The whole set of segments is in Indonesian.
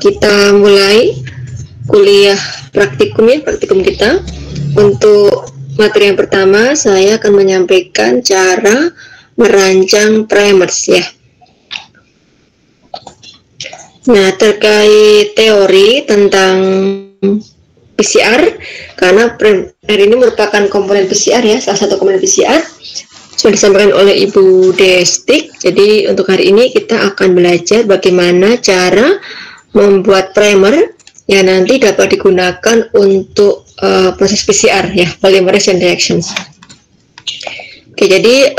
kita mulai kuliah praktikum kita. Untuk materi yang pertama, saya akan menyampaikan cara merancang primers ya. Nah, terkait teori tentang PCR, karena primer ini merupakan komponen PCR ya, salah satu komponen PCR, sudah disampaikan oleh Ibu Destik. Jadi untuk hari ini kita akan belajar bagaimana cara membuat primer yang nanti dapat digunakan untuk proses PCR ya, polymerase chain reactions. Oke, jadi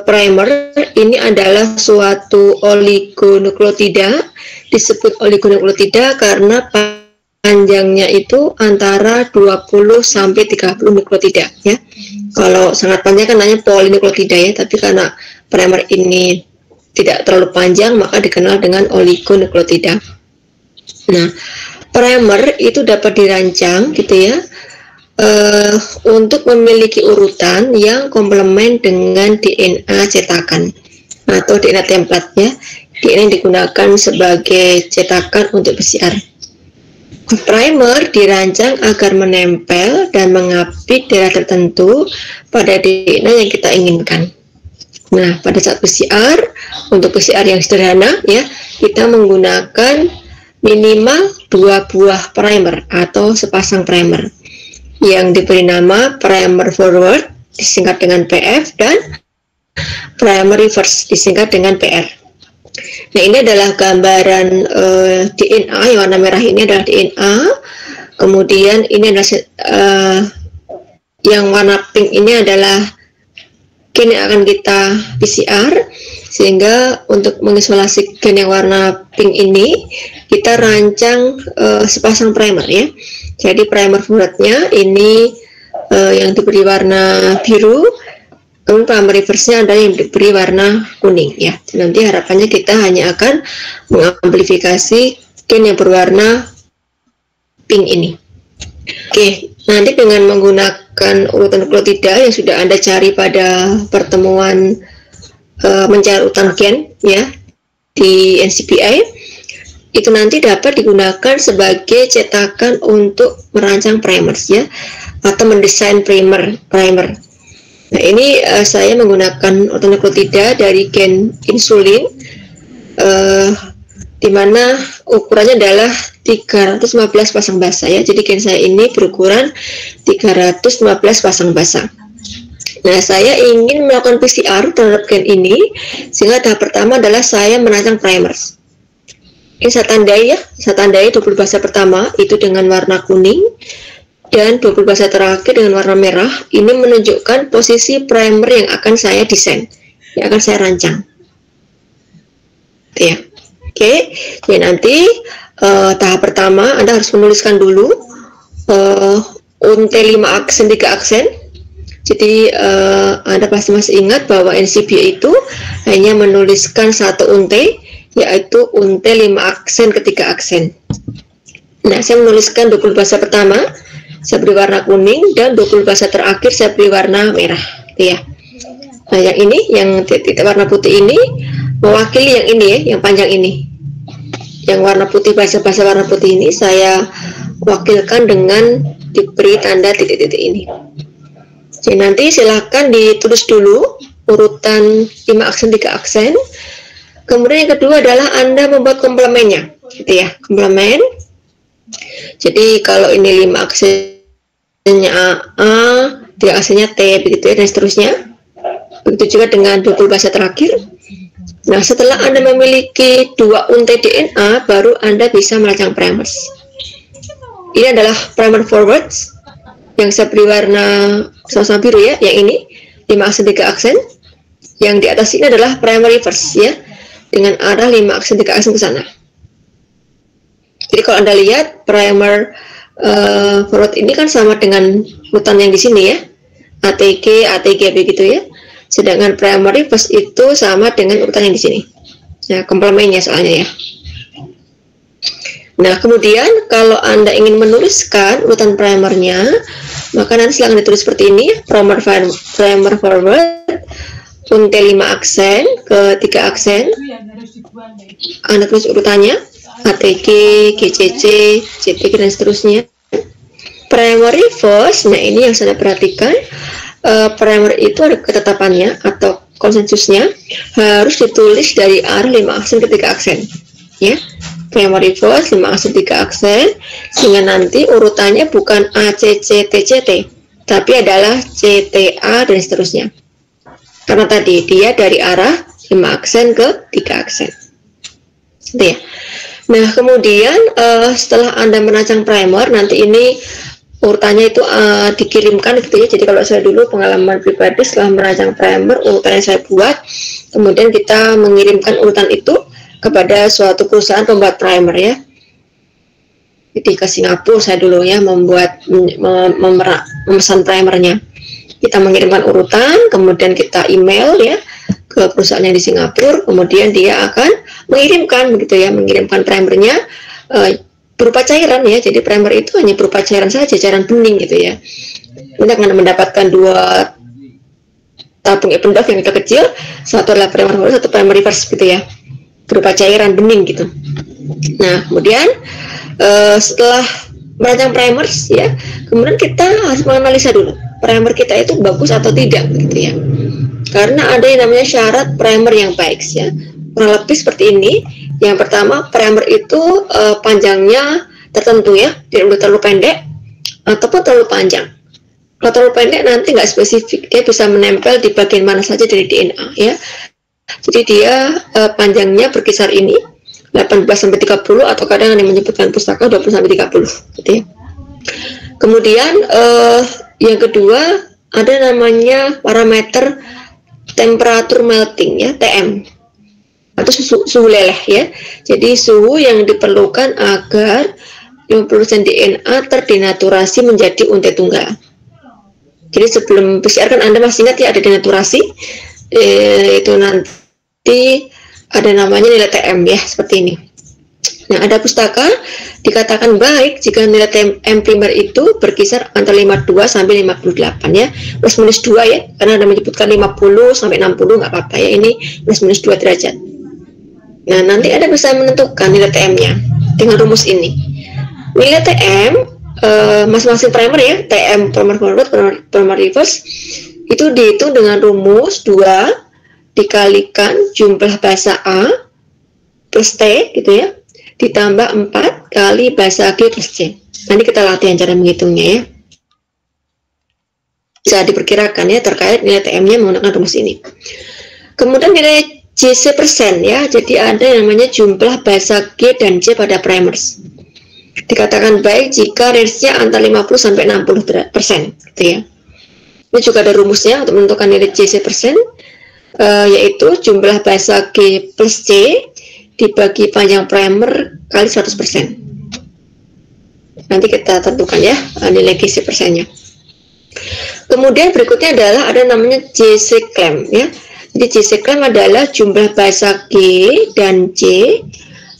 primer ini adalah suatu oligonukleotida. Disebut oligonukleotida karena panjangnya itu antara 20 sampai 30 nukleotida ya. Kalau sangat panjang kan namanya polinukleotida ya, tapi karena primer ini tidak terlalu panjang maka dikenal dengan oligonukleotida. Nah, primer itu dapat dirancang gitu ya, untuk memiliki urutan yang komplement dengan DNA cetakan atau DNA template ya. DNA yang digunakan sebagai cetakan untuk PCR. Primer dirancang agar menempel dan mengapit daerah tertentu pada DNA yang kita inginkan. Nah, pada saat PCR, untuk PCR yang sederhana ya, kita menggunakan minimal 2 buah primer atau sepasang primer yang diberi nama primer forward disingkat dengan PF dan primer reverse disingkat dengan PR. Nah, ini adalah gambaran DNA yang warna merah ini adalah DNA. Kemudian ini adalah yang warna pink ini adalah gen yang akan kita PCR. Sehingga untuk mengisolasi gen yang warna pink ini kita rancang sepasang primer ya. Jadi primer forwardnya ini yang diberi warna biru. Kemudian primer reverse-nya adalah yang diberi warna kuning ya. Nanti harapannya kita hanya akan mengamplifikasi gen yang berwarna pink ini. Oke, nanti dengan menggunakan urutan nukleotida yang sudah Anda cari pada pertemuan mencari urutan gen ya di NCBI, itu nanti dapat digunakan sebagai cetakan untuk merancang primers ya, atau mendesain primer. Nah, ini saya menggunakan urutan nukleotida dari gen insulin, di mana ukurannya adalah 315 pasang basa ya. Jadi gen saya ini berukuran 315 pasang basa. Nah, saya ingin melakukan PCR terhadap gen ini, sehingga tahap pertama adalah saya merancang primers. Ini saya tandai ya, saya tandai 20 basa pertama itu dengan warna kuning, dan 20 basa terakhir dengan warna merah. Ini menunjukkan posisi primer yang akan saya desain, yang akan saya rancang. Ya, oke. Jadi nanti tahap pertama Anda harus menuliskan dulu UNT 5 aksen 3 aksen. Jadi Anda pasti masih ingat bahwa NCBI itu hanya menuliskan satu UNT, yaitu UNT 5 aksen ke 3 aksen. Nah, saya menuliskan 20 basa pertama saya beri warna kuning, dan 20 basa terakhir saya beri warna merah ya. Nah, yang ini, yang titik warna putih ini mewakili yang ini ya, yang panjang ini. Yang warna putih, basa-basa warna putih ini saya wakilkan dengan diberi tanda titik-titik ini. Jadi nanti silakan ditulis dulu urutan 5 aksen 3 aksen. Kemudian yang kedua adalah Anda membuat komplemennya gitu ya, komplemen. Jadi kalau ini 5 aksennya A, 3 aksennya T begitu ya, dan seterusnya. Begitu juga dengan 20 basa terakhir. Nah, setelah Anda memiliki 2 UNT DNA, baru Anda bisa merancang primers. Ini adalah primer forwards yang saya beri warna sama-sama biru ya, yang ini 5 aksen 3 aksen. Yang di atas ini adalah primer reverse ya, dengan arah 5 aksen 3 aksen ke sana. Jadi kalau Anda lihat primer forward ini kan sama dengan urutan yang di sini ya, ATG, ATG begitu ya. Sedangkan primer reverse itu sama dengan urutan yang di sini. Nah, komplemennya soalnya ya. Nah, kemudian kalau Anda ingin menuliskan urutan primernya, maka nanti silakan ditulis seperti ini, primer forward, UNT 5 aksen ke 3 aksen. Anda tulis urutannya. ATG, GCC, CTG dan seterusnya. Primer reverse, nah ini yang saya perhatikan. Primer itu ada ketetapannya atau konsensusnya harus ditulis dari arah 5 aksen ke 3 aksen, ya. Primer reverse 5 aksen 3 aksen, sehingga nanti urutannya bukan ACC TCT, tapi adalah CTA dan seterusnya. Karena tadi dia dari arah 5 aksen ke 3 aksen. Gitu ya. Nah, kemudian setelah Anda merancang primer, nanti ini urutannya itu dikirimkan gitu ya. Jadi kalau saya dulu pengalaman pribadi setelah merancang primer, urutan yang saya buat, kemudian kita mengirimkan urutan itu kepada suatu perusahaan pembuat primer ya. Jadi ke Singapura saya dulu ya memesan primernya. Kita mengirimkan urutan, kemudian kita email ya ke perusahaan yang di Singapura, kemudian dia akan mengirimkan begitu ya, mengirimkan primernya berupa cairan ya. Jadi primer itu hanya berupa cairan saja, cairan bening gitu ya. Kita akan mendapatkan 2 tabung Eppendorf yang kecil, satu adalah primer reverse, satu primer reverse gitu ya, berupa cairan bening gitu. Nah, kemudian setelah merancang primers ya, kemudian kita harus menganalisa dulu primer kita itu bagus atau tidak gitu ya. Karena ada yang namanya syarat primer yang baik ya. Kurang lebih seperti ini. Yang pertama, primer itu panjangnya tertentu ya, tidak boleh terlalu pendek ataupun terlalu panjang. Kalau terlalu pendek nanti nggak spesifik, dia bisa menempel di bagian mana saja dari DNA ya. Jadi dia panjangnya berkisar ini 18-30 atau kadang yang menyebutkan pustaka 20-30 gitu ya. Kemudian yang kedua ada namanya parameter temperatur melting ya, TM, atau suhu leleh ya. Jadi suhu yang diperlukan agar 50% DNA terdenaturasi menjadi untai tunggal. Jadi sebelum PCR kan Anda masih ingat ya ada denaturasi, itu nanti ada namanya nilai TM ya, seperti ini. Nah, ada pustaka dikatakan baik jika nilai TM primer itu berkisar antara 52 sampai 58 ya, plus minus 2 ya, karena ada menyebutkan 50 sampai 60 nggak apa-apa ya, ini plus minus 2 derajat. Nah, nanti Anda bisa menentukan nilai TM-nya dengan rumus ini. Nilai TM masing-masing primer ya, TM primer forward, primer reverse, itu dihitung dengan rumus 2 dikalikan jumlah basa A plus T gitu ya, ditambah 4 kali basa G plus C. Nanti kita latihan cara menghitungnya ya. Bisa diperkirakan ya terkait nilai TM-nya menggunakan rumus ini. Kemudian nilai JC persen ya, jadi ada yang namanya jumlah basa G dan C pada primers. Dikatakan baik jika range-nya antara 50 sampai 60% gitu ya. Ini juga ada rumusnya untuk menentukan nilai JC persen, yaitu jumlah basa G plus C dibagi panjang primer kali 100%. Nanti kita tentukan ya nilai JC persennya. Kemudian berikutnya adalah ada namanya JC claim ya. Jadi JC claim adalah jumlah basa G dan C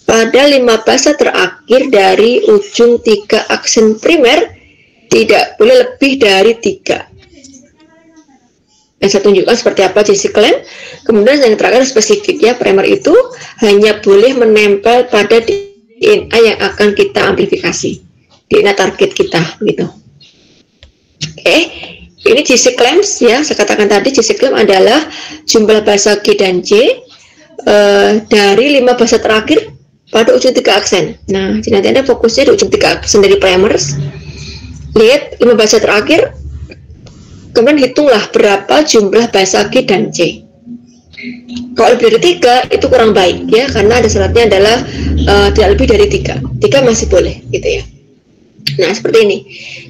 pada 5 basa terakhir dari ujung 3 aksen primer, tidak boleh lebih dari 3. Yang saya tunjukkan seperti apa JC claim. Kemudian yang terakhir spesifik ya, primer itu hanya boleh menempel pada DNA yang akan kita amplifikasi, DNA target kita gitu. Oke, ini JC claims ya, saya katakan tadi JC claim adalah jumlah basa G dan C dari 5 basa terakhir pada ujung 3 aksen. Nah, jadi nanti Anda fokusnya di ujung 3 aksen dari primers. Lihat 5 basa terakhir, kemudian hitunglah berapa jumlah basa G dan C. Kalau lebih dari 3 itu kurang baik ya, karena ada syaratnya adalah tidak lebih dari 3. 3 masih boleh gitu ya. Nah, seperti ini.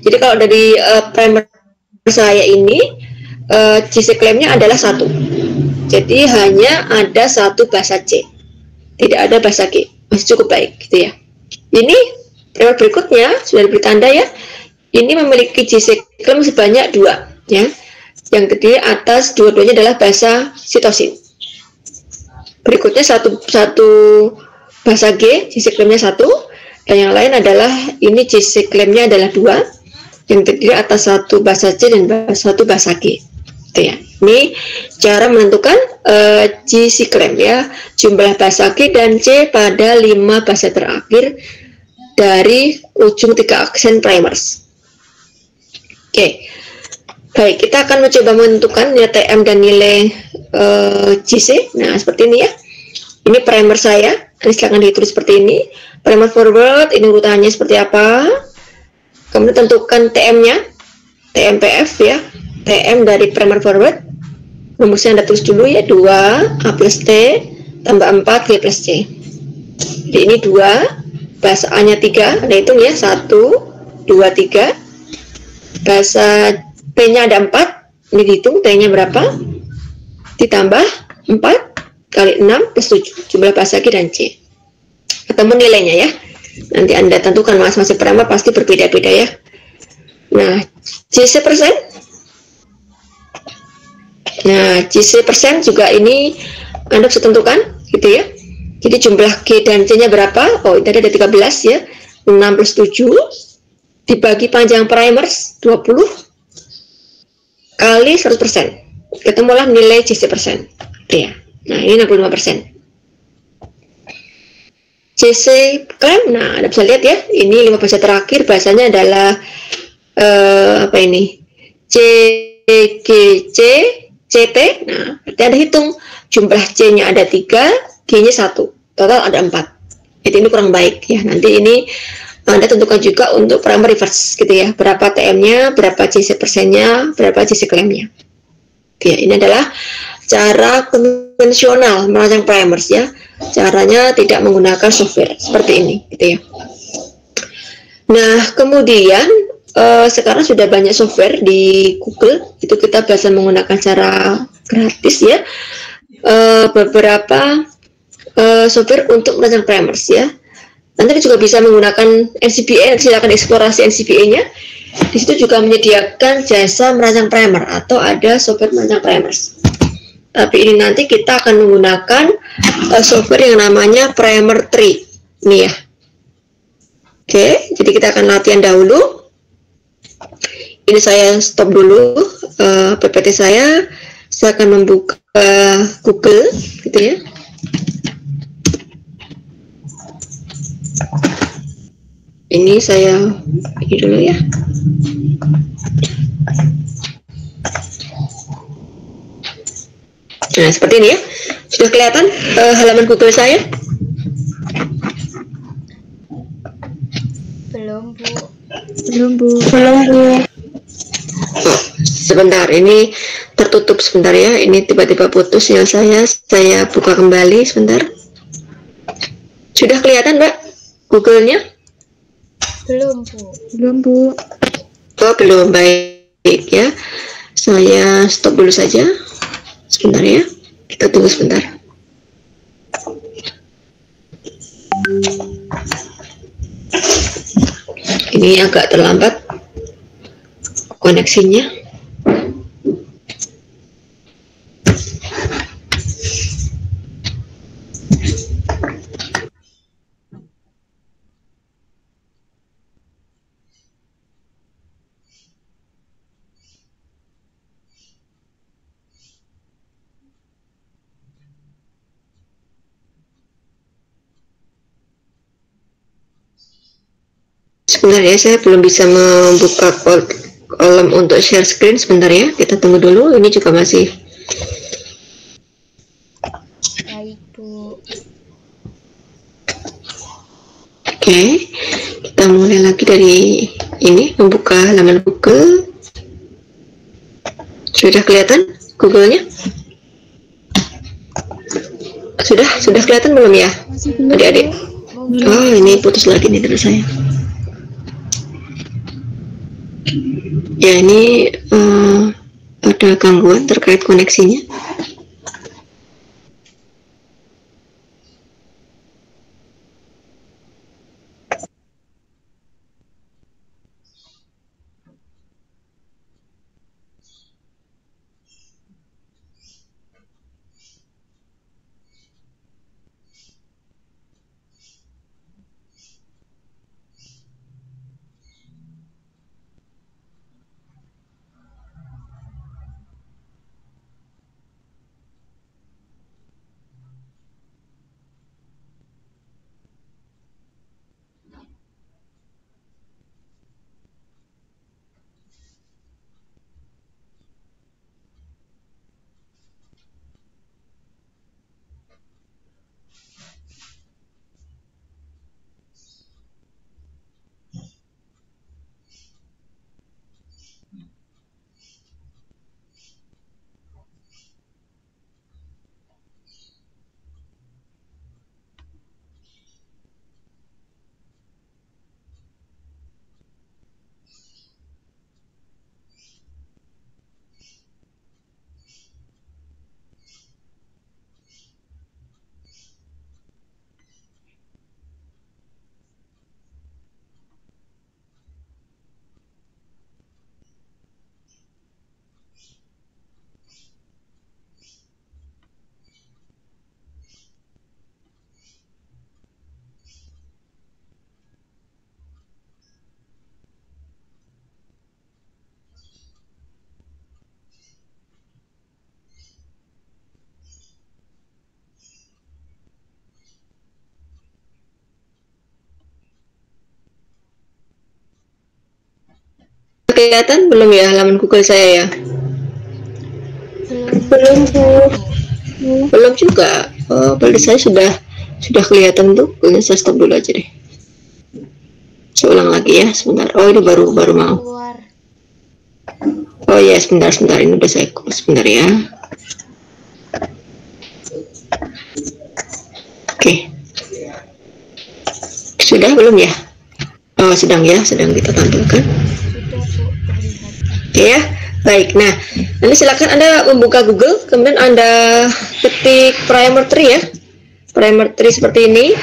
Jadi kalau dari primer saya ini JC claim-nya adalah 1. Jadi hanya ada 1 basa C, tidak ada basa G. Masih cukup baik gitu ya. Ini primer berikutnya sudah diberi tanda ya. Ini memiliki JC claim sebanyak 2 ya. Yang terdiri atas dua-duanya adalah basa sitosin. Berikutnya satu basa G, JC claim-nya 1, dan yang lain adalah ini JC claim-nya adalah 2, yang terdiri atas 1 basa C dan 1 basa G. Itu ya. Ini cara menentukan GC claim ya, jumlah bahasa Q dan C pada 5 bahasa terakhir dari ujung 3 aksen primers. Oke. Baik, kita akan mencoba menentukan nilai TM dan nilai GC. Nah, seperti ini ya. Ini primer saya. Ini silakan ditulis seperti ini. Primer forward, ini urutannya seperti apa. Kemudian tentukan TM-nya. TMPF ya. TM dari primer forward. Rumusnya Anda tulis dulu ya, 2 A plus T tambah 4 B plus C. Jadi ini 2, bahasa A-nya 3, Anda hitung ya, 1, 2, 3. Bahasa T-nya ada 4, ini dihitung T-nya berapa, ditambah 4 kali 6 plus 7, jumlah bahasa Q dan C. Ketemu nilainya ya. Nanti Anda tentukan masing-masing primer pasti berbeda-beda ya. Nah, GC persen. Nah, GC persen juga ini Anda bisa tentukan gitu ya. Jadi jumlah G dan C-nya berapa? Oh, ini ada 13 ya. 6 plus 7 dibagi panjang primers 20 kali 100%. Ketemulah nilai GC persen. Ya. Nah, ini 65%. CC claim, nah Anda bisa lihat ya, ini 5 bahasa terakhir, bahasanya adalah apa ini? CGC, CT. Nah, berarti Anda hitung jumlah C-nya ada 3, G-nya 1, total ada 4. Jadi ini kurang baik ya. Nanti ini Anda tentukan juga untuk primer reverse gitu ya, berapa TM-nya, berapa CC persennya, berapa CC claim-nya. Oke, ini adalah cara konvensional merancang primers ya. Caranya tidak menggunakan software seperti ini gitu ya. Nah, kemudian sekarang sudah banyak software di Google, itu kita bisa menggunakan cara gratis ya. Beberapa software untuk merancang primers ya. Nanti juga bisa menggunakan NCBA, silakan eksplorasi NCBA-nya. Di situ juga menyediakan jasa merancang primer atau ada software merancang primers. Tapi ini nanti kita akan menggunakan software yang namanya Primer Tree. Ini ya. Oke, jadi kita akan latihan dahulu. Ini saya stop dulu PPT saya. Saya akan membuka Google, gitu ya. Ini saya ini dulu ya. Nah, seperti ini ya. Sudah kelihatan halaman Google saya? Belum, Bu. Belum, Bu. Oh, sebentar, ini tertutup sebentar ya. Ini tiba-tiba putus ya saya buka kembali sebentar. Sudah kelihatan, Mbak, Google-nya? Belum, Bu. Oh, belum, baik ya. Saya stop dulu saja. Sebentar ya. Kita tunggu sebentar. Ini agak terlambat koneksinya. Sebentar ya, saya belum bisa membuka kolom untuk share screen. Sebentar ya, kita tunggu dulu. Ini juga masih. Baik, Bu. Oke, kita mulai lagi dari ini, membuka halaman Google. Sudah kelihatan Google-nya? Sudah kelihatan belum ya, adik-adik? Oh, ini putus lagi nih terus saya. Ya, ini ada gangguan terkait koneksinya. kelihatan belum ya halaman Google saya ya? Belum, Bu. Belum juga. Oh, berarti saya sudah kelihatan tuh. Saya stop dulu aja deh. Saya ulang lagi ya, sebentar. Oh, ini baru mau. Keluar. Oh ya, sebentar. Ini udah saya sebentar ya. Oke. Sudah belum ya? Oh, sedang kita tampilkan. Sudah, Bu, terlihat. Oke ya. Baik, nah nanti silakan Anda membuka Google, kemudian Anda ketik primer tree ya, primer tree seperti ini.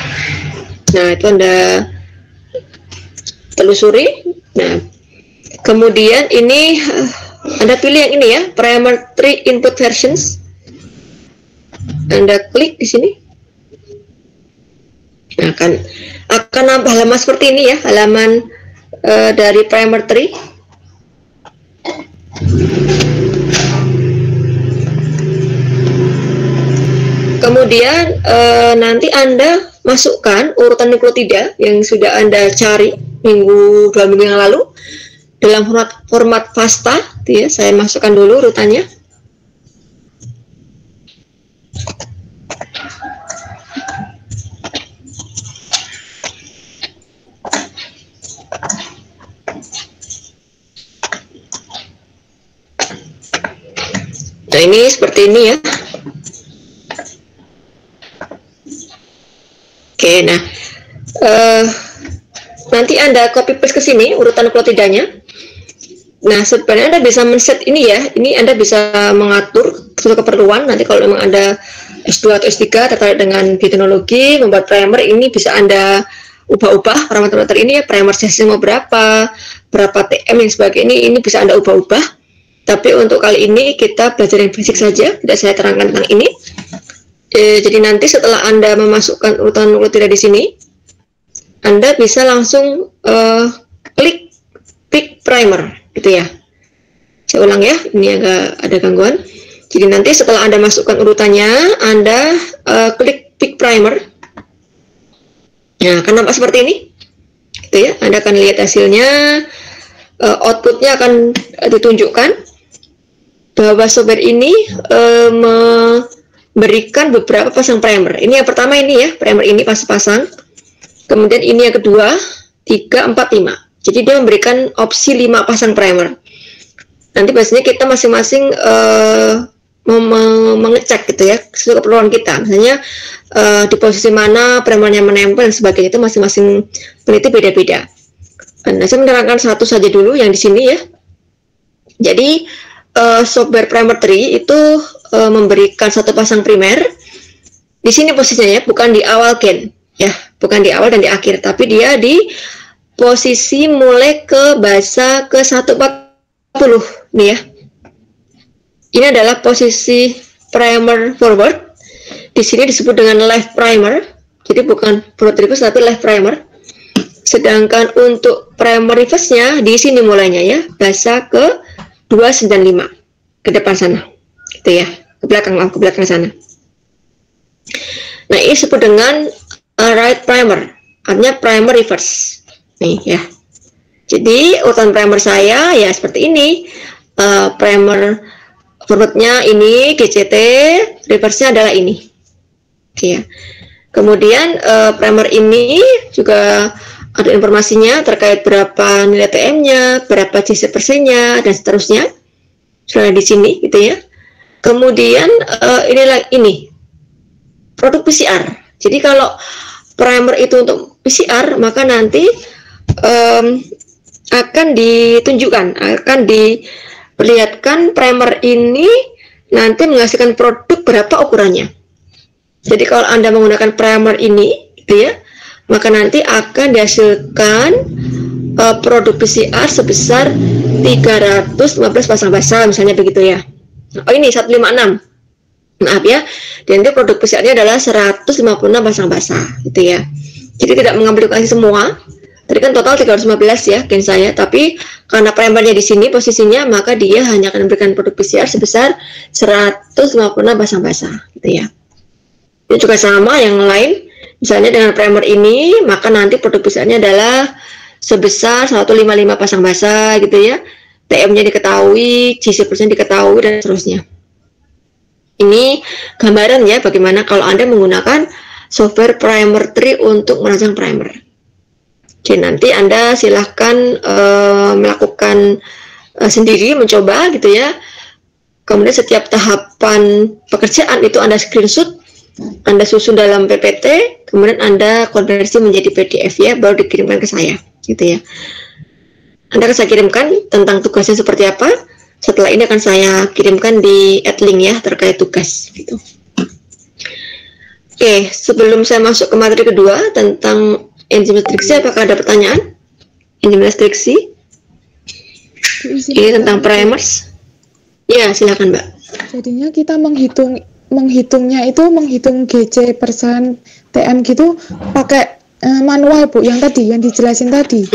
Nah itu Anda telusuri. Nah kemudian ini Anda pilih yang ini ya, primer tree input versions. Anda klik di sini. Nah, akan nambah halaman seperti ini ya, halaman dari primer tree. Kemudian nanti Anda masukkan urutan nukleotida yang sudah Anda cari 2 minggu yang lalu dalam format FASTA, ya. Saya masukkan dulu urutannya. Nah ini seperti ini ya. Oke, nah nanti Anda copy paste ke sini urutan nukleotidanya. Nah sebenarnya Anda bisa men-set ini ya. Ini Anda bisa mengatur sesuai keperluan. Nanti kalau memang Anda S2 atau S3 tertarik dengan bioteknologi, membuat primer, ini bisa Anda ubah-ubah parameter ini ya. Primer size-nya mau berapa TM dan sebagainya. Ini bisa Anda ubah-ubah. Tapi untuk kali ini kita belajar yang basic saja, tidak saya terangkan tentang ini. Jadi nanti setelah Anda memasukkan urutan nukleotida di sini, Anda bisa langsung klik pick primer, gitu ya. Saya ulang ya, ini agak ada gangguan. Jadi nanti setelah Anda masukkan urutannya, Anda klik pick primer. Nah, akan nampak seperti ini, gitu ya. Anda akan lihat hasilnya, outputnya akan ditunjukkan bahwa software ini memberikan beberapa pasang primer. Ini yang pertama ini ya, primer ini pasang. Kemudian ini yang kedua, 3, 4, 5. Jadi dia memberikan opsi 5 pasang primer. Nanti biasanya kita masing-masing mengecek gitu ya, sesuai keperluan kita. Misalnya di posisi mana primernya menempel dan sebagainya, itu masing-masing peneliti beda-beda. Nah, saya menerangkan satu saja dulu yang di sini ya. Jadi software primer tree itu memberikan satu pasang primer. Di sini posisinya ya, bukan di awal gen, ya, bukan di awal dan di akhir, tapi dia di posisi mulai ke basa ke 140 nih ya. Ini adalah posisi primer forward. Di sini disebut dengan left primer. Jadi bukan forward reverse tapi left primer. Sedangkan untuk primer reverse-nya di sini mulainya ya, basa ke 295 ke depan sana, gitu ya, ke belakang sana. Nah ini disebut dengan right primer, artinya primer reverse, nih ya. Jadi urutan primer saya ya seperti ini, primer forwardnya ini GCT, reverse-nya adalah ini, oke ya. Kemudian primer ini juga ada informasinya terkait berapa nilai TM-nya, berapa GC persennya, dan seterusnya. Sudah di sini, gitu ya. Kemudian ini produk PCR. Jadi kalau primer itu untuk PCR, maka nanti akan ditunjukkan, akan diperlihatkan primer ini nanti menghasilkan produk berapa ukurannya. Jadi kalau Anda menggunakan primer ini, gitu ya, maka nanti akan dihasilkan produk PCR sebesar 315 pasang basa, misalnya begitu ya. Oh ini 156, maaf ya. Dan itu produk PCR-nya adalah 156 pasang basa, gitu ya. Jadi tidak mengambil lokasi semua. Tadi kan total 315 ya gen saya, tapi karena primernya di sini posisinya, maka dia hanya akan memberikan produk PCR sebesar 156 pasang basa, gitu ya. Ini juga sama yang lain. Misalnya dengan primer ini, maka nanti produk PCR-nya adalah sebesar 155 pasang basa, gitu ya. TM-nya diketahui, GC% diketahui, dan seterusnya. Ini gambaran ya bagaimana kalau Anda menggunakan software primer tree untuk merancang primer. Oke, nanti Anda silahkan melakukan sendiri, mencoba gitu ya. Kemudian setiap tahapan pekerjaan itu Anda screenshot, Anda susun dalam PPT, kemudian Anda konversi menjadi PDF ya, baru dikirimkan ke saya gitu ya. Anda akan saya kirimkan tentang tugasnya seperti apa. Setelah ini akan saya kirimkan di @link ya terkait tugas gitu. Oke, sebelum saya masuk ke materi kedua tentang enzim restriksi, apakah ada pertanyaan? Enzim restriksi? Ini tentang primers. Ya, silakan Mbak. Jadinya kita menghitungnya itu menghitung GC persen TM gitu pakai manual Bu, yang tadi yang dijelasin tadi.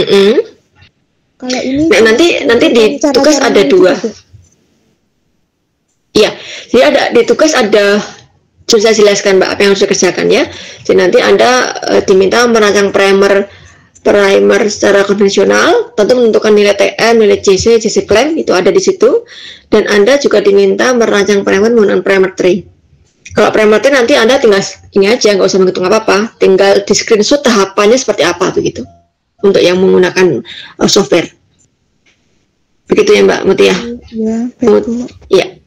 Kalau ini nah, nanti di tugas ada dua. Iya, jadi ada di tugas ada, sudah saya jelaskan Mbak apa yang harus dikerjakan ya. Jadi nanti Anda diminta merancang primer secara konvensional, tentu menentukan nilai TM, nilai GC claim itu ada di situ, dan Anda juga diminta merancang primer menggunakan primer tree. Kalau primer tree nanti Anda tinggal ini aja, nggak usah menghitung apa-apa, tinggal di screenshot tahapannya seperti apa begitu. Untuk yang menggunakan software. Begitu ya Mbak Mutia? Ya, betul. Iya.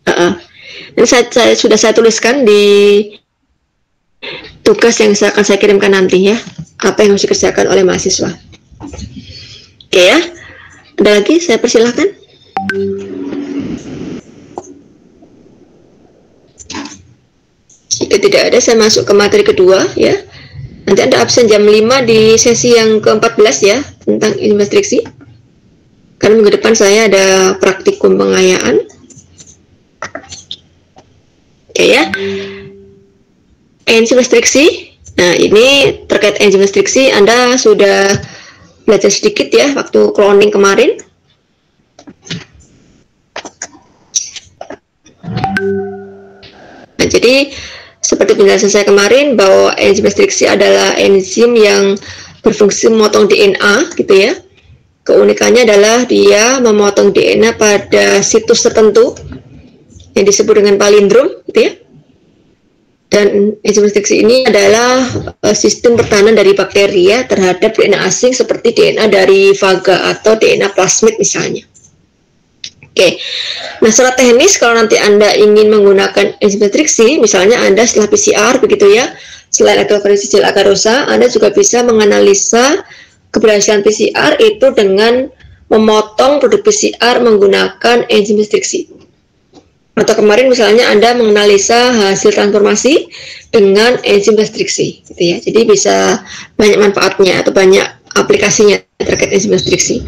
Ini sudah saya tuliskan di tugas yang akan saya kirimkan nanti ya. Apa yang harus dikerjakan oleh mahasiswa. Oke ya. Ada lagi? Saya persilahkan. Jika tidak ada, saya masuk ke materi kedua ya. Nanti Anda absen jam 5 di sesi yang ke-14 ya, tentang enzim restriksi. Karena minggu depan saya ada praktikum pengayaan. Oke ya. Enzim restriksi. Nah, ini terkait enzim restriksi Anda sudah belajar sedikit ya waktu cloning kemarin. Nah, jadi seperti penjelasan saya kemarin bahwa enzim restriksi adalah enzim yang berfungsi memotong DNA gitu ya. Keunikannya adalah dia memotong DNA pada situs tertentu yang disebut dengan palindrom gitu ya. Dan enzim restriksi ini adalah sistem pertahanan dari bakteri ya terhadap DNA asing seperti DNA dari faga atau DNA plasmid misalnya. Oke, nah secara teknis kalau nanti Anda ingin menggunakan enzim restriksi, misalnya Anda setelah PCR begitu ya, selain elektroforesi gel agarosa, Anda juga bisa menganalisa keberhasilan PCR itu dengan memotong produk PCR menggunakan enzim restriksi. Atau kemarin misalnya Anda menganalisa hasil transformasi dengan enzim restriksi, gitu ya. Jadi bisa banyak manfaatnya atau banyak aplikasinya terkait enzim restriksi.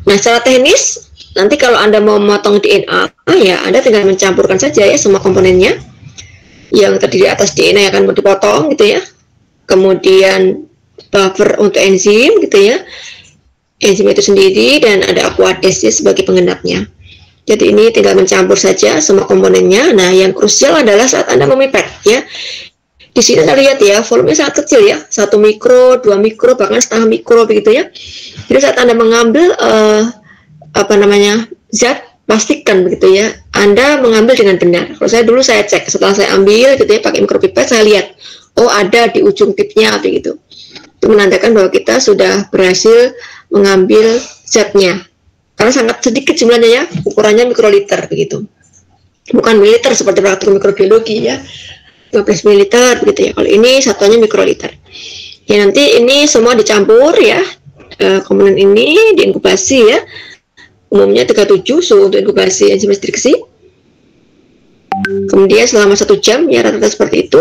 Nah, secara teknis nanti kalau Anda mau memotong DNA, ya Anda tinggal mencampurkan saja ya semua komponennya yang terdiri atas DNA yang akan dipotong gitu ya. Kemudian buffer untuk enzim gitu ya. Enzim itu sendiri dan ada aqueous sebagai penggenapnya. Jadi ini tinggal mencampur saja semua komponennya. Nah, yang krusial adalah saat Anda memipet ya. Di sini Anda lihat ya, volumenya sangat kecil ya, 1 mikro, 2 mikro, bahkan setengah mikro begitu ya. Jadi saat Anda mengambil zat, pastikan begitu ya, Anda mengambil dengan benar. Kalau saya dulu saya cek, setelah saya ambil gitu ya pakai mikropipet, saya lihat, oh ada di ujung tipnya begitu. Itu menandakan bahwa kita sudah berhasil mengambil zatnya. Karena sangat sedikit jumlahnya ya, ukurannya mikroliter begitu. Bukan mililiter seperti praktikum mikrobiologi ya, 15 mililiter begitu ya. Kalau ini satuannya mikroliter. Ya nanti ini semua dicampur ya, komponen ini diinkubasi ya. Umumnya 37 suhu untuk inkubasi enzim restriksi. Kemudian selama 1 jam ya rata-rata seperti itu.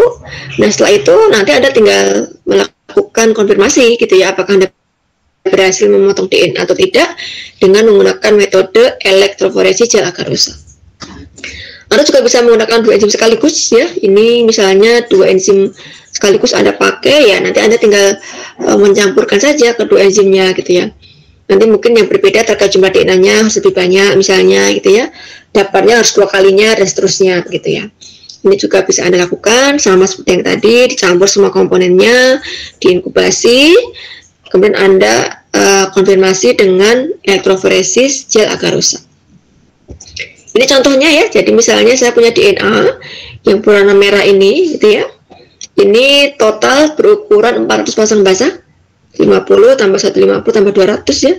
Nah setelah itu nanti Anda tinggal melakukan konfirmasi gitu ya, apakah Anda berhasil memotong DNA atau tidak dengan menggunakan metode elektroforesi gel agarosa. Anda juga bisa menggunakan 2 enzim sekaligus ya. Ini misalnya 2 enzim sekaligus Anda pakai ya, nanti Anda tinggal mencampurkan saja kedua enzimnya gitu ya. Nanti mungkin yang berbeda terkait jumlah DNA-nya harus lebih banyak misalnya gitu ya. Dapatnya harus 2 kalinya dan seterusnya gitu ya. Ini juga bisa Anda lakukan sama seperti yang tadi, dicampur semua komponennya, diinkubasi, kemudian Anda konfirmasi dengan elektroforesis gel agar rusak. Ini contohnya ya, jadi misalnya saya punya DNA yang berwarna merah ini, gitu ya. Ini total berukuran 400 pasang basah, 50 tambah 150 tambah 200 ya,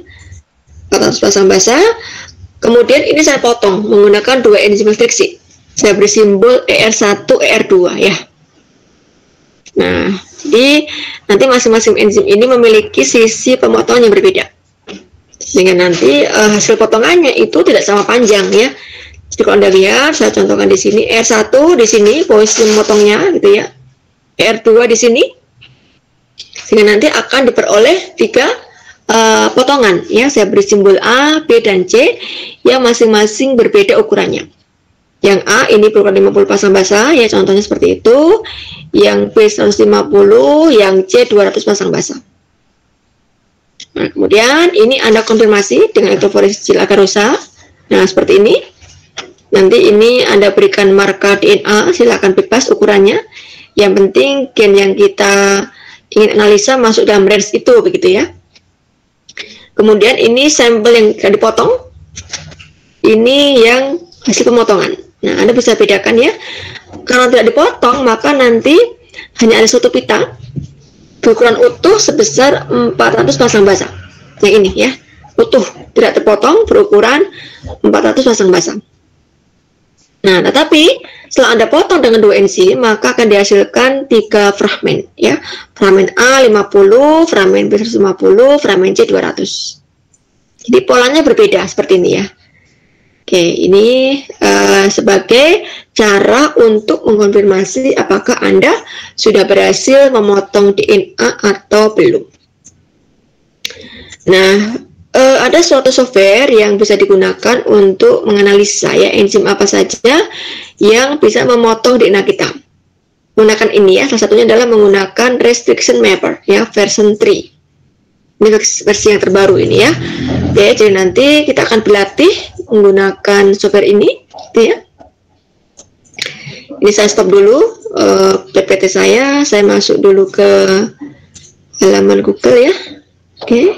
400 pasang basah. Kemudian ini saya potong menggunakan 2 enzim restriksi. Saya beri simbol ER1, ER2 ya. Nah, jadi nanti masing-masing enzim ini memiliki sisi pemotongan yang berbeda. Sehingga nanti hasil potongannya itu tidak sama panjang ya. Jadi kalau Anda lihat, saya contohkan di sini R1 di sini posisi memotongnya gitu ya. R2 di sini. Sehingga nanti akan diperoleh 3 potongan ya. Saya beri simbol A, B dan C yang masing-masing berbeda ukurannya. Yang A ini berukuran 50 pasang basah ya, contohnya seperti itu. Yang B 150, yang C 200 pasang basah. Nah, kemudian ini Anda konfirmasi dengan elektroforesis gel agar rusak. Nah, seperti ini. Nanti ini Anda berikan marka DNA, silakan bebas ukurannya. Yang penting gen yang kita ingin analisa masuk dalam range itu, begitu ya. Kemudian ini sampel yang dipotong. Ini yang hasil pemotongan. Nah, Anda bisa bedakan ya. Kalau tidak dipotong, maka nanti hanya ada satu pita berukuran utuh sebesar 400 pasang basah. Yang ini ya, utuh, tidak terpotong, berukuran 400 pasang basah. Nah, tetapi setelah Anda potong dengan 2 enzim, maka akan dihasilkan 3 fragmen ya. Fragmen A 50, fragmen B 150, fragmen C 200. Jadi polanya berbeda seperti ini ya. Oke, ini sebagai cara untuk mengkonfirmasi apakah Anda sudah berhasil memotong DNA atau belum. Nah, ada suatu software yang bisa digunakan untuk menganalisa ya enzim apa saja yang bisa memotong DNA kita. Menggunakan ini ya, salah satunya adalah menggunakan Restriction Mapper ya, version 3. Ini versi yang terbaru ini ya. Oke, jadi nanti kita akan berlatih menggunakan software ini, gitu ya. Ini saya stop dulu PPT saya masuk dulu ke halaman Google ya. Oke.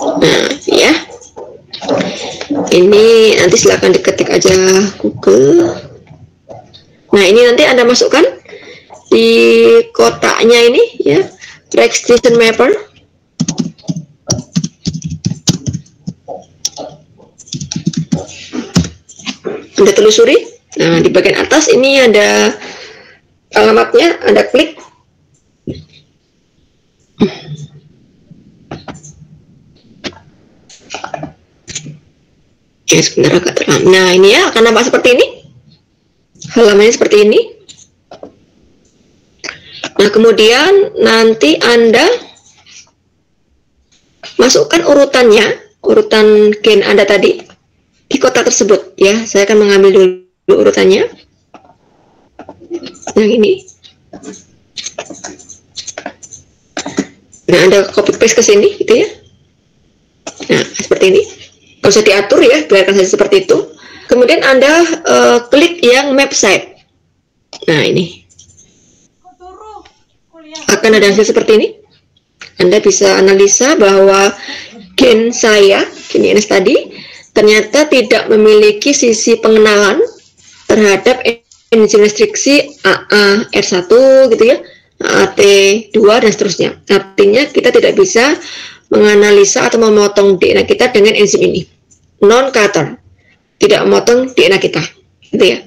Nah, ya. Ini nanti silakan diketik aja Google. Nah, ini nanti Anda masukkan di kotaknya ini ya, Restriction Mapper. Anda telusuri. Nah, di bagian atas ini ada alamatnya, Anda klik. Ya, sebentar agak terang. Nah, ini ya akan nampak seperti ini. Halamannya seperti ini. Nah, kemudian nanti Anda masukkan urutan gen Anda tadi di kotak tersebut ya. Saya akan mengambil dulu urutannya. Yang ini. Nah, Anda copy paste ke sini gitu ya. Nah, seperti ini. Nggak usah diatur ya, biarkan saja seperti itu. Kemudian Anda klik yang map site. Nah, ini akan ada hasil seperti ini. Anda bisa analisa bahwa gen saya, gen INS tadi, ternyata tidak memiliki sisi pengenalan terhadap enzim restriksi AA R1 gitu ya, AT2 dan seterusnya. Artinya kita tidak bisa menganalisa atau memotong DNA kita dengan enzim ini. Non-cutter, tidak memotong DNA kita, gitu ya.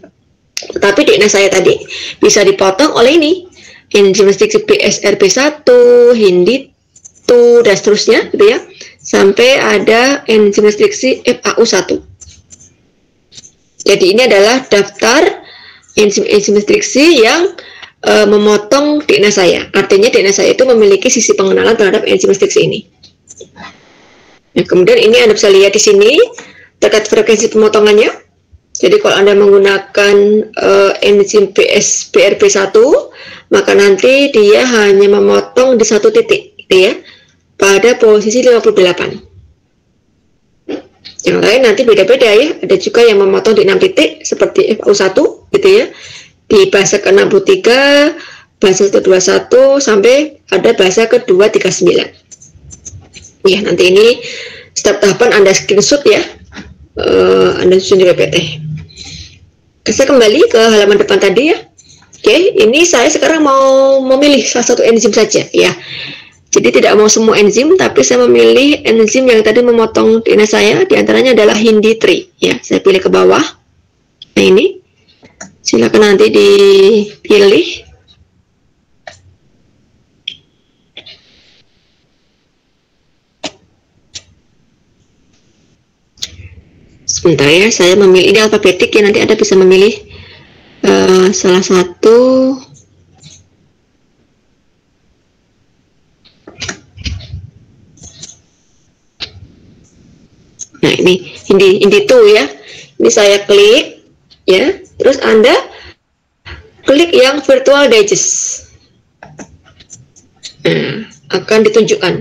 Tetapi DNA saya tadi bisa dipotong oleh ini, enzim restriksi BSRB1, HINDI2 dan seterusnya, gitu ya, sampai ada enzim restriksi FAU1. Jadi ini adalah daftar enzim restriksi yang memotong DNA saya. Artinya DNA saya itu memiliki sisi pengenalan terhadap enzim restriksi ini. Nah, kemudian ini Anda bisa lihat di sini terkait frekuensi pemotongannya. Jadi kalau Anda menggunakan enzim BRB1, maka nanti dia hanya memotong di satu titik, gitu ya, pada posisi 58. Yang lain nanti beda-beda ya. Ada juga yang memotong di 6 titik seperti FAU1, gitu ya. di bahasa ke-63, bahasa ke-21 sampai ada bahasa ke-239. Ya, nanti ini setiap tahapan Anda screenshot ya, Anda susun di PPT. Saya kembali ke halaman depan tadi ya. Oke, ini saya sekarang mau memilih salah satu enzim saja ya. Jadi tidak mau semua enzim, tapi saya memilih enzim yang tadi memotong DNA saya, diantaranya adalah Hindi3 ya. Saya pilih ke bawah. Nah ini, silakan nanti dipilih. Sebentar ya, saya memilih ini alfabetik ya, nanti Anda bisa memilih salah satu. Nah ini Hindi 2 ya, ini saya klik ya, terus Anda klik yang virtual digest. Nah, akan ditunjukkan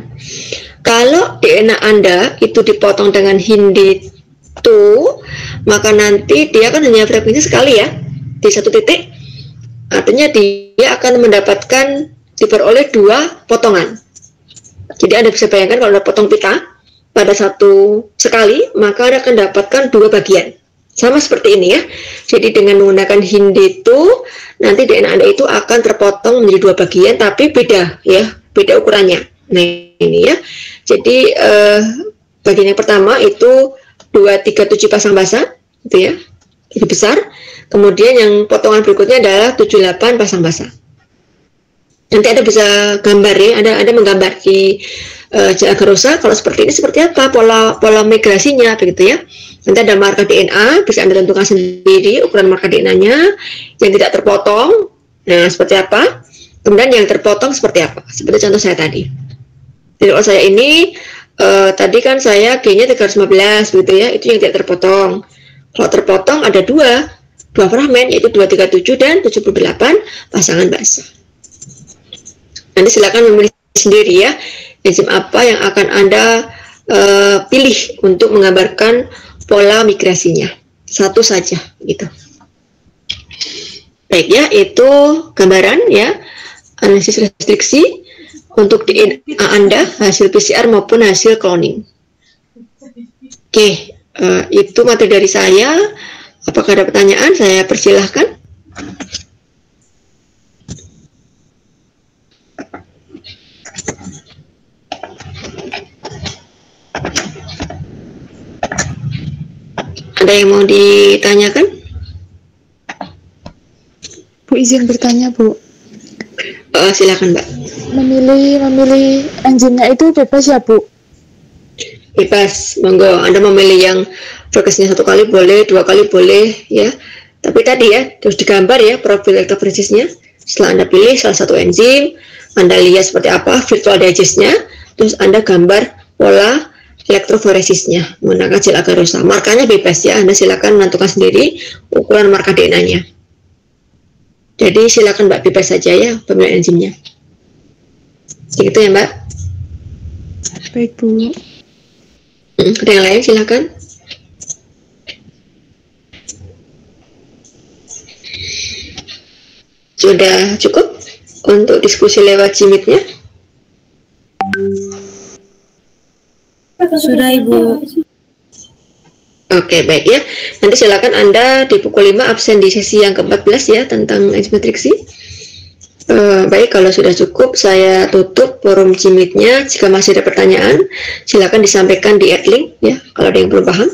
kalau DNA Anda itu dipotong dengan Hindi 2, maka nanti dia akan hanya frekuensi sekali ya, di satu titik. Artinya dia akan mendapatkan diperoleh 2 potongan. Jadi Anda bisa bayangkan kalau ada potong pita pada satu sekali, maka Anda akan dapatkan 2 bagian. Sama seperti ini ya. Jadi dengan menggunakan Hindi 2, nanti DNA Anda itu akan terpotong menjadi 2 bagian, tapi beda ya, beda ukurannya. Nah ini ya. Jadi bagian yang pertama itu 237 pasang basa, gitu ya, lebih besar. Kemudian yang potongan berikutnya adalah 78 pasang basa. Nanti Anda bisa gambar ya, Anda menggambar di Agarose kalau seperti ini seperti apa pola migrasinya begitu ya. Nanti ada marker DNA, bisa Anda tentukan sendiri ukuran marker DNA-nya, yang tidak terpotong, nah seperti apa. Kemudian yang terpotong seperti apa, seperti contoh saya tadi. Jadi kalau saya ini tadi kan saya G-nya 315 gitu ya, itu yang tidak terpotong. Kalau terpotong ada dua fragmen, yaitu 237 dan 78 pasangan basa. Nanti silakan memilih sendiri ya, enzim apa yang akan Anda pilih untuk menggambarkan pola migrasinya. Satu saja gitu. Baik ya, itu gambaran ya, analisis restriksi untuk DNA Anda, hasil PCR maupun hasil cloning. Oke, itu materi dari saya. Apakah ada pertanyaan? Saya persilahkan. Ada yang mau ditanyakan? Bu, izin bertanya, Bu. Silakan, Mbak. Memilih enzimnya itu bebas ya, Bu? Bebas, monggo. Anda memilih yang frekuensinya 1 kali boleh, 2 kali boleh, ya. Tapi tadi ya, terus digambar ya profil elektroforesisnya. Setelah Anda pilih salah satu enzim, Anda lihat seperti apa virtual digestnya, terus Anda gambar pola elektroforesisnya menggunakan gel agarose. Markanya bebas ya, Anda silakan menentukan sendiri ukuran marka DNA-nya. Jadi silakan Mbak bebas saja ya pemilihan enzimnya. Begitu ya Mbak. Baik Bu. Ada yang lain silakan. Sudah cukup untuk diskusi lewat Jimit-nya? Sudah Ibu. Oke, baik ya. Nanti silakan Anda di pukul 5 absen di sesi yang ke-14 ya tentang enzim matriksi. Baik, kalau sudah cukup saya tutup forum Jimit-nya. Jika masih ada pertanyaan, silakan disampaikan di @link ya kalau ada yang belum paham.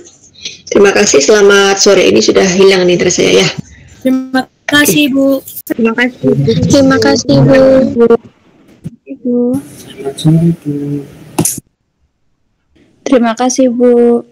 Terima kasih, selamat sore. Ini sudah hilang nih interest saya ya. Terima kasih Bu. Terima kasih. Terima kasih Bu. Bu. Terima kasih Bu.